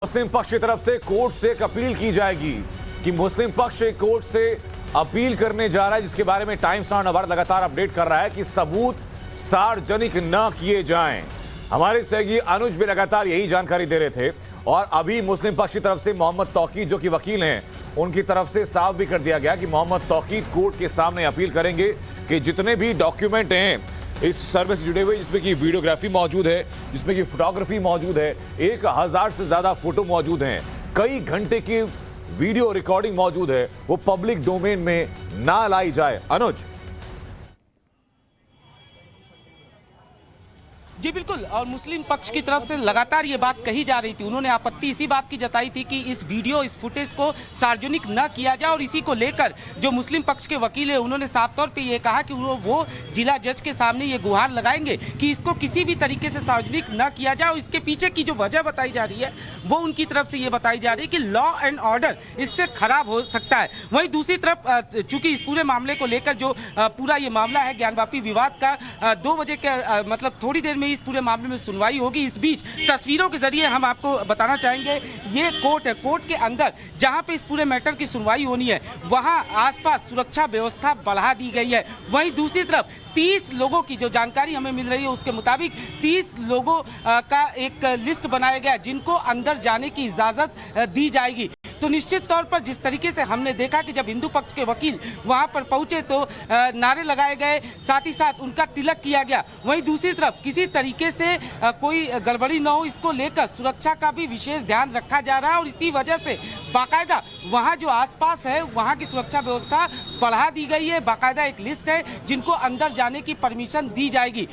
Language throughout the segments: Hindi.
मुस्लिम पक्ष की तरफ से कोर्ट से एक अपील की जाएगी कि मुस्लिम पक्ष कोर्ट से अपील करने जा रहा है, जिसके बारे में टाइम्स ऑफ भारत लगातार अपडेट कर रहा है कि सबूत सार्वजनिक न किए जाएं। हमारे सहयोगी अनुज भी लगातार यही जानकारी दे रहे थे और अभी मुस्लिम पक्ष की तरफ से मोहम्मद तौकीद जो कि वकील हैं, उनकी तरफ से साफ भी कर दिया गया कि मोहम्मद तौकीद कोर्ट के सामने अपील करेंगे कि जितने भी डॉक्यूमेंट हैं इस सर्वे से जुड़े हुए, जिसमें कि वीडियोग्राफी मौजूद है, जिसमें कि फोटोग्राफी मौजूद है, 1000 से ज्यादा फोटो मौजूद हैं, कई घंटे की वीडियो रिकॉर्डिंग मौजूद है, वो पब्लिक डोमेन में ना लाई जाए। अनुज जी बिल्कुल, और मुस्लिम पक्ष की तरफ से लगातार ये बात कही जा रही थी। उन्होंने आपत्ति इसी बात की जताई थी कि इस वीडियो, इस फुटेज को सार्वजनिक न किया जाए, और इसी को लेकर जो मुस्लिम पक्ष के वकील है उन्होंने साफ तौर पे ये कहा कि वो जिला जज के सामने ये गुहार लगाएंगे कि इसको किसी भी तरीके से सार्वजनिक न किया जाए। और इसके पीछे की जो वजह बताई जा रही है वो उनकी तरफ से ये बताई जा रही है कि लॉ एंड ऑर्डर इससे खराब हो सकता है। वहीं दूसरी तरफ चूंकि इस पूरे मामले को लेकर जो पूरा ये मामला है ज्ञानवापी विवाद का, 2 बजे के मतलब थोड़ी देर में इस पूरे मामले में सुनवाई होगी। इस बीच तस्वीरों के जरिए हम आपको बताना चाहेंगे, ये कोर्ट है, कोर्ट के अंदर जहां पे इस पूरे मैटर की सुनवाई होनी है वहां आसपास सुरक्षा व्यवस्था बढ़ा दी गई है। वहीं दूसरी तरफ 30 लोगों की जो जानकारी हमें मिल रही है उसके मुताबिक 30 लोगों का एक लिस्ट बनाया गया जिनको अंदर जाने की इजाजत दी जाएगी। तो निश्चित तौर पर जिस तरीके से हमने देखा कि जब हिंदू पक्ष के वकील वहां पर पहुंचे तो नारे लगाए गए, साथ ही साथ उनका तिलक किया गया। वहीं दूसरी तरफ किसी तरीके से कोई गड़बड़ी न हो इसको लेकर सुरक्षा का भी विशेष ध्यान रखा जा रहा है, और इसी वजह से बाकायदा वहां जो आसपास है वहां की सुरक्षा व्यवस्था बढ़ा दी गई है। बाकायदा एक लिस्ट है जिनको अंदर जाने की परमिशन दी जाएगी।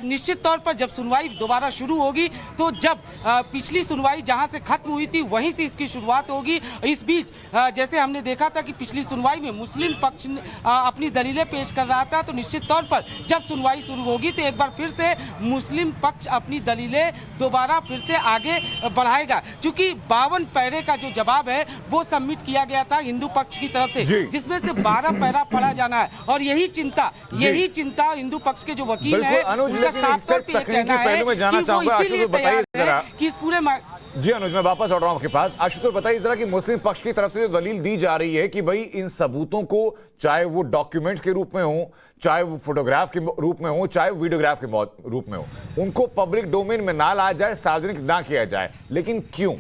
निश्चित तौर पर जब सुनवाई दोबारा शुरू होगी तो जब पिछली सुनवाई जहां से खत्म हुई थी वहीं से इसकी शुरुआत होगी। इस बीच जैसे हमने देखा था कि पिछली सुनवाई में मुस्लिम पक्ष अपनी दलीलें पेश कर रहा था, तो निश्चित तौर पर जब सुनवाई शुरू होगी तो एक बार फिर से मुस्लिम पक्ष अपनी दलीलें दोबारा फिर से आगे बढ़ाएगा। क्योंकि 52 पैरे का जो जवाब है वो सबमिट किया गया था हिंदू पक्ष की तरफ से, जिसमें से 12 पैरा पढ़ा जाना है। और यही चिंता हिंदू पक्ष के जो वकील है उनका साफ तौर पर कहना है कि वो इसीलिए तैयार है कि इस पूरे जी अनुज, मैं वापस लौट रहा हूं आपके पास। आशुतोष बताइए जरा कि मुस्लिम पक्ष की तरफ से जो दलील दी जा रही है कि भाई इन सबूतों को, चाहे वो डॉक्यूमेंट्स के रूप में हो, चाहे वो फोटोग्राफ के रूप में हो, चाहे वो वीडियोग्राफ के रूप में हो, उनको पब्लिक डोमेन में ना लाया जाए, सार्वजनिक ना किया जाए, लेकिन क्यों?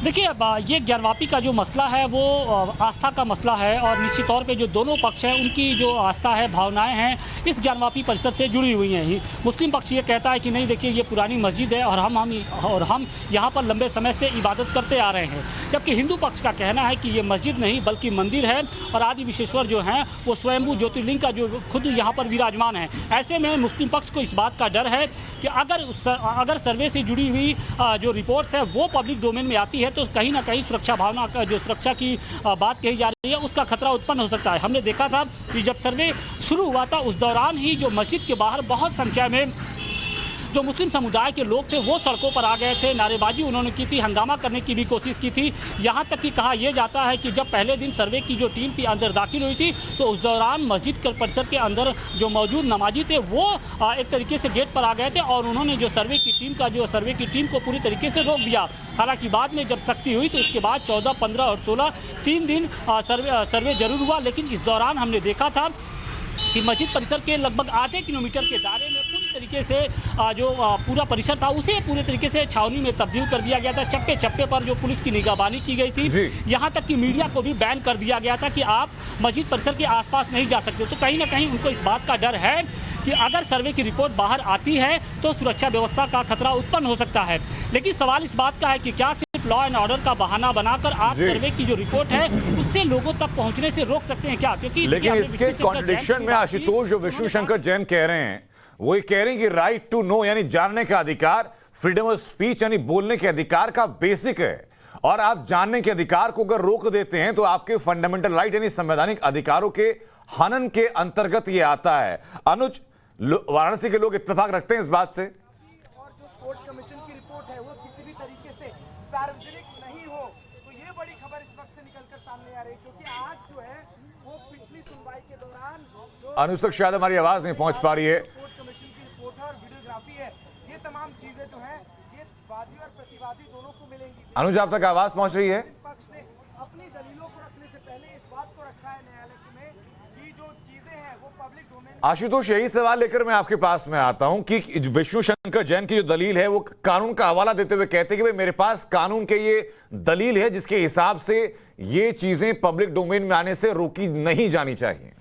देखिए, अब ये ज्ञानवापी का जो मसला है वो आस्था का मसला है, और निश्चित तौर पे जो दोनों पक्ष हैं उनकी जो आस्था है, भावनाएं हैं, इस ज्ञानवापी परिसर से जुड़ी हुई हैं। मुस्लिम पक्ष ये कहता है कि नहीं, देखिए ये पुरानी मस्जिद है और हम यहाँ पर लंबे समय से इबादत करते आ रहे हैं, जबकि हिंदू पक्ष का कहना है कि ये मस्जिद नहीं बल्कि मंदिर है और आदि विश्वेश्वर जो हैं वो स्वयंभू ज्योतिर्लिंग का जो खुद यहाँ पर विराजमान है। ऐसे में मुस्लिम पक्ष को इस बात का डर है कि अगर सर्वे से जुड़ी हुई जो रिपोर्ट्स है वो पब्लिक डोमेन में आती है तो कहीं ना कहीं सुरक्षा भावना का जो सुरक्षा की बात कही जा रही है उसका खतरा उत्पन्न हो सकता है। हमने देखा था कि जब सर्वे शुरू हुआ था उस दौरान ही जो मस्जिद के बाहर बहुत संख्या में जो मुस्लिम समुदाय के लोग थे वो सड़कों पर आ गए थे, नारेबाजी उन्होंने की थी, हंगामा करने की भी कोशिश की थी। यहाँ तक कि कहा यह जाता है कि जब पहले दिन सर्वे की जो टीम थी अंदर दाखिल हुई थी तो उस दौरान मस्जिद के परिसर के अंदर जो मौजूद नमाजी थे वो एक तरीके से गेट पर आ गए थे और उन्होंने जो सर्वे की टीम को पूरी तरीके से रोक दिया। हालांकि बाद में जब सख्ती हुई तो उसके बाद 14, 15 और 16 3 दिन सर्वे जरूर हुआ, लेकिन इस दौरान हमने देखा था कि मस्जिद परिसर के लगभग आधे किलोमीटर के दायरे में पूरी तरीके से जो पूरा परिसर था उसे पूरे तरीके से छावनी में तब्दील कर दिया गया था। चप्पे चप्पे पर जो पुलिस की निगरानी की गई थी, यहाँ तक कि मीडिया को भी बैन कर दिया गया था कि आप मस्जिद परिसर के आसपास नहीं जा सकते। तो कहीं ना कहीं उनको इस बात का डर है कि अगर सर्वे की रिपोर्ट बाहर आती है तो सुरक्षा व्यवस्था का खतरा उत्पन्न हो सकता है। लेकिन सवाल इस बात का है कि क्या सिर्फ लॉ एंड ऑर्डर का बहाना बनाकर आप सर्वे की जो रिपोर्ट है उससे लोगों तक पहुंचने से रोक सकते हैं क्या? क्योंकि लेकिन इसके कॉन्ट्रडिक्शन में आशुतोष जो विष्णु शंकर जैन कह रहे हैं वो ये कह रहे हैं कि राइट टू नो यानी जानने का अधिकार, फ्रीडम ऑफ स्पीच यानी बोलने के अधिकार का बेसिक है, और आप जानने के अधिकार को अगर रोक देते हैं तो आपके फंडामेंटल राइट यानी संवैधानिक अधिकारों के हनन के अंतर्गत ये आता है। अनुज, वाराणसी के लोग इत्तेफाक रखते हैं इस बात से, और जो कोर्ट कमीशन की रिपोर्ट है वो किसी भी तरीके से सार्वजनिक नहीं हो, तो ये बड़ी खबर इस वक्त से निकलकर सामने आ रही है। क्योंकि आज जो है वो पिछली सुनवाई के दौरान अनुज तक शायद हमारी आवाज नहीं पहुंच पा रही है। कोर्ट कमीशन की रिपोर्ट और वीडियोग्राफी है, ये तमाम चीजें जो हैं ये वादी और प्रतिवादी दोनों को मिलेंगी। अनुज, आप तक आवाज पहुंच रही है? पक्ष ने अपनी दलीलों को रखने से पहले इस बात को रखा है न्यायालय में कि जो चीजें हैं वो पब्लिक डोमेन। आशुतोष, यही सवाल लेकर मैं आपके पास में आता हूं कि विष्णु शंकर जैन की जो दलील है वो कानून का हवाला देते हुए कहते हैं कि भाई मेरे पास कानून के ये दलील है जिसके हिसाब से ये चीजें पब्लिक डोमेन में आने से रोकी नहीं जानी चाहिए।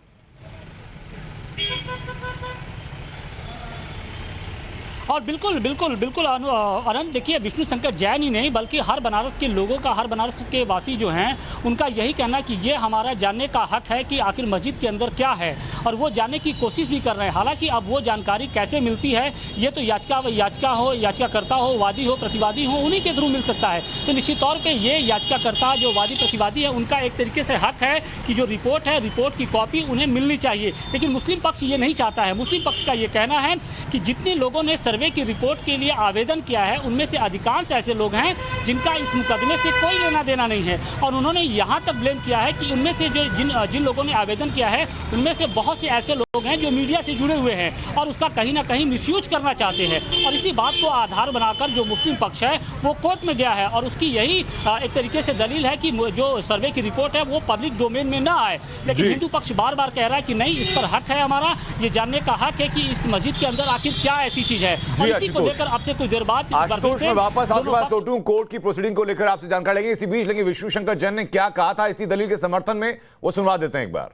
और बिल्कुल बिल्कुल बिल्कुल अनंत, देखिए विष्णु शंकर जैन ही नहीं बल्कि हर बनारस के लोगों का, हर बनारस के वासी जो हैं उनका यही कहना है कि ये हमारा जानने का हक है कि आखिर मस्जिद के अंदर क्या है, और वो जानने की कोशिश भी कर रहे हैं। हालांकि अब वो जानकारी कैसे मिलती है ये तो याचिकाकर्ता हो, वादी हो, प्रतिवादी हो, उन्हीं के थ्रू मिल सकता है। तो निश्चित तौर पर ये याचिकाकर्ता जो वादी प्रतिवादी है उनका एक तरीके से हक है कि जो रिपोर्ट है, रिपोर्ट की कॉपी उन्हें मिलनी चाहिए। लेकिन मुस्लिम पक्ष ये नहीं चाहता है। मुस्लिम पक्ष का ये कहना है कि जितने लोगों ने सर्वे की रिपोर्ट के लिए आवेदन किया है उनमें से अधिकांश ऐसे लोग हैं जिनका इस मुकदमे से कोई लेना देना नहीं है, और उन्होंने यहां तक ब्लेम किया है कि उनमें से जो जिन लोगों ने आवेदन किया है उनमें से बहुत से ऐसे लोग हैं जो मीडिया से जुड़े हुए हैं और उसका कहीं ना कहीं मिसयूज करना चाहते हैं। और इसी बात को आधार बनाकर जो मुस्लिम पक्ष है वो कोर्ट में गया है और उसकी यही एक तरीके से दलील है कि जो सर्वे की रिपोर्ट है वो पब्लिक डोमेन में ना आए। लेकिन हिंदू पक्ष बार बार कह रहा है कि नहीं, इस पर हक है हमारा, ये जानने का हक है कि इस मस्जिद के अंदर आखिर क्या ऐसी चीज है। जी इसी को लेकर आपसे कुछ देर बाद आशुतोष, मैं वापस आपके पास लौटूं, कोर्ट की प्रोसीडिंग को लेकर आपसे जानकारी लेंगे। इसी बीच लेकिन विष्णु शंकर जैन ने क्या कहा था इसी दलील के समर्थन में, वो सुनवा देते हैं एक बार।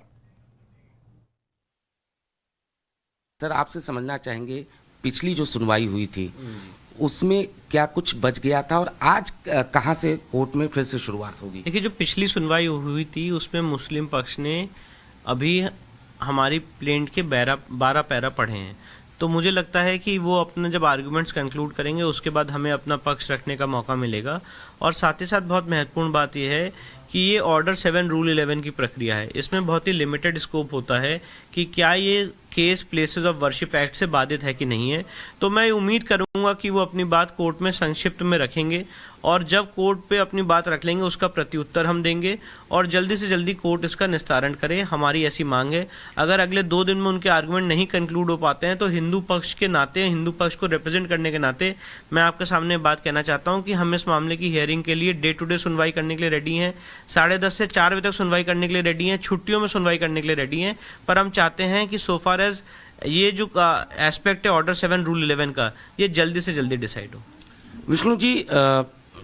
सर, आपसे समझना चाहेंगे पिछली जो सुनवाई हुई थी उसमें क्या कुछ बच गया था और आज कहां से कोर्ट में फिर से शुरुआत होगी? देखिए, जो पिछली सुनवाई हुई थी उसमें मुस्लिम पक्ष ने अभी हमारी प्लेंट के 12 पैरा पढ़े हैं, तो मुझे लगता है कि वो अपने जब आर्गुमेंट्स कंक्लूड करेंगे उसके बाद हमें अपना पक्ष रखने का मौका मिलेगा। और साथ ही साथ बहुत महत्वपूर्ण बात यह है कि ये ऑर्डर 7 रूल 11 की प्रक्रिया है। इसमें बहुत ही लिमिटेड स्कोप होता है कि क्या ये case places of worship act से बाधित है कि नहीं है। तो मैं उम्मीद करूंगा कि वो अपनी बात कोर्ट में संक्षिप्त में रखेंगे और जब कोर्ट पे अपनी बात रख लेंगे उसका प्रत्युत्तर हम देंगे और जल्दी से जल्दी कोर्ट इसका निस्तारण करे, हमारी ऐसी मांग है। अगर अगले 2 दिन में उनके आर्गुमेंट नहीं कंक्लूड हो पाते हैं तो हिंदू पक्ष के नाते, हिंदू पक्ष को रिप्रेजेंट करने के नाते मैं आपके सामने बात कहना चाहता हूं कि हम इस मामले की हियरिंग के लिए डे टू डे सुनवाई करने के लिए रेडी हैं, 10:30 से 4 बजे तक सुनवाई करने के लिए रेडी हैं, छुट्टियों में सुनवाई करने के लिए रेडी हैं। पर हम चाहते हैं कि सो फार एज ये जो एस्पेक्ट है ऑर्डर 7 रूल 11 का, ये जल्दी से जल्दी डिसाइड हो। विष्णु जी,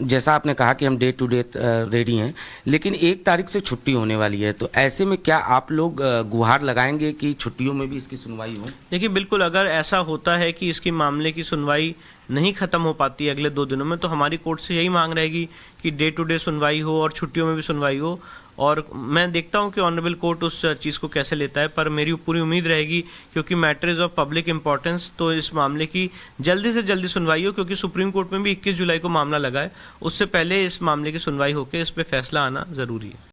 जैसा आपने कहा कि हम डे टू डे रेडी हैं, लेकिन 1 तारीख से छुट्टी होने वाली है, तो ऐसे में क्या आप लोग गुहार लगाएंगे कि छुट्टियों में भी इसकी सुनवाई हो? देखिए, बिल्कुल, अगर ऐसा होता है कि इसकी मामले की सुनवाई नहीं खत्म हो पाती है अगले 2 दिनों में, तो हमारी कोर्ट से यही मांग रहेगी कि डे टू डे सुनवाई हो और छुट्टियों में भी सुनवाई हो। और मैं देखता हूं कि ऑनरेबल कोर्ट उस चीज़ को कैसे लेता है, पर मेरी पूरी उम्मीद रहेगी क्योंकि matter is of public importance, तो इस मामले की जल्दी से जल्दी सुनवाई हो, क्योंकि सुप्रीम कोर्ट में भी 21 जुलाई को मामला लगा है। उससे पहले इस मामले की सुनवाई होकर इस पर फैसला आना जरूरी है।